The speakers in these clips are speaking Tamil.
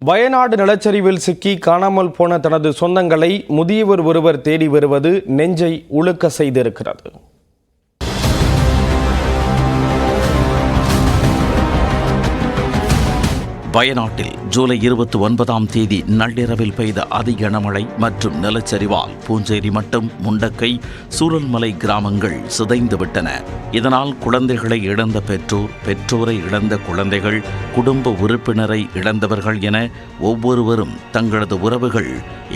வயநாடு நிலச்சரிவில் சிக்கி காணாமல் போன தனது சொந்தங்களை முதியவர் ஒருவர் தேடி வருவது நெஞ்சை உலுக்க செய்திருக்கிறது. வயநாட்டில் ஜூலை 29ஆம் தேதி நள்ளிரவில் பெய்த அதி கனமழை மற்றும் நிலச்சரிவால் பூஞ்சேரி மற்றும் முண்டக்கை சூரல்மலை கிராமங்கள் சிதைந்துவிட்டன. இதனால் குழந்தைகளை இழந்த பெற்றோர், பெற்றோரை இழந்த குழந்தைகள், குடும்ப உறுப்பினரை இழந்தவர்கள் என ஒவ்வொருவரும் தங்களது உறவுகள்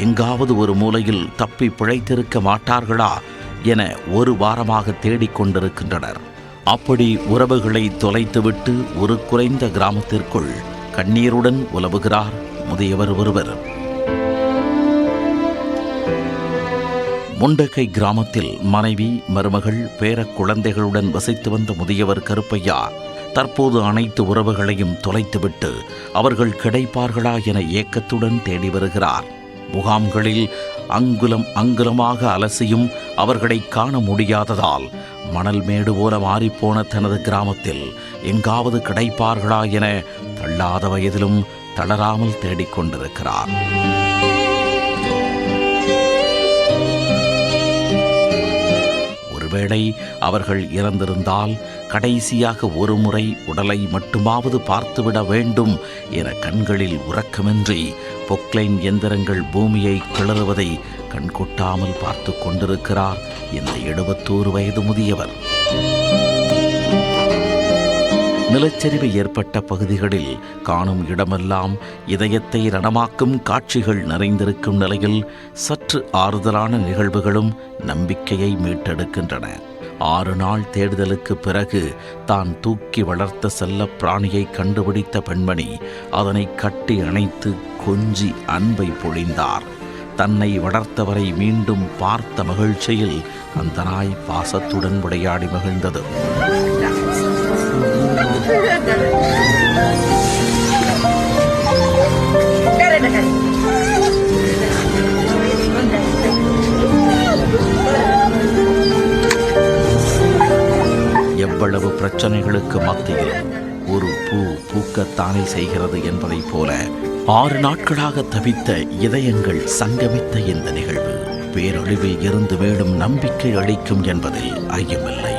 எங்காவது ஒரு மூலையில் தப்பி பிழைத்திருக்க மாட்டார்களா என ஒரு வாரமாக தேடிக்கொண்டிருக்கின்றனர். அப்படி உறவுகளை தொலைத்துவிட்டு ஒரு குறைந்த கிராமத்திற்குள் கண்ணீருடன் உலவுகிறார் முதியவர் ஒருவர். முண்டக்கை கிராமத்தில் மனைவி, மருமகள், பேர குழந்தைகளுடன் வசித்து வந்த முதியவர் கருப்பையா தற்போது அனைத்து உறவுகளையும் தொலைத்துவிட்டு அவர்கள் கிடைப்பார்களா என ஏக்கத்துடன் தேடி வருகிறார். முகாம்களில் அங்குலம் அங்குலமாக அலசியும் அவர்களை காண முடியாததால் மணல் மேடு போல மாறிப்போன தனது கிராமத்தில் எங்காவது கிடைப்பார்களா என தள்ளாத வயதிலும் தளராமல் தேடிக்கொண்டிருக்கிறார். ஒருவேளை அவர்கள் இறந்திருந்தால் கடைசியாக ஒரு முறை உடலை மட்டுமாவது பார்த்துவிட வேண்டும் என கண்களில் உறக்கமின்றி பொக்லைன் எந்திரங்கள் பூமியை கிளறுவதை கண்கொட்டாமல் பார்த்து கொண்டிருக்கிறார் இந்த 71 வயது முதியவர். நிலச்சரிவு ஏற்பட்ட பகுதிகளில் காணும் இடமெல்லாம் இதயத்தை ரணமாக்கும் காட்சிகள் நிறைந்திருக்கும் நிலையில் சற்று ஆறுதலான நிகழ்வுகளும் நம்பிக்கையை மீட்டெடுக்கின்றன. 6 நாள் தேடுதலுக்கு பிறகு தான் தூக்கி வளர்த்த செல்ல பிராணியை கண்டுபிடித்த பெண்மணி அதனை கட்டி அணைத்து கொஞ்சி அன்பை பொழிந்தார். தன்னை வளர்த்தவரை மீண்டும் பார்த்த மகிழ்ச்சியில் அந்த நாய் பாசத்துடன் விளையாடி மகிழ்ந்தது. எவ்வளவு பிரச்சனைகளுக்கு மத்தியில் ஒரு பூ பூக்கத்தானே செய்கிறது என்பதைப் போல 6 நாட்களாக தவித்த இதயங்கள் சங்கமித்த இந்த நிகழ்வு பேரழிவில் இருந்து மேலும் நம்பிக்கை அளிக்கும் என்பதில் ஐயமில்லை.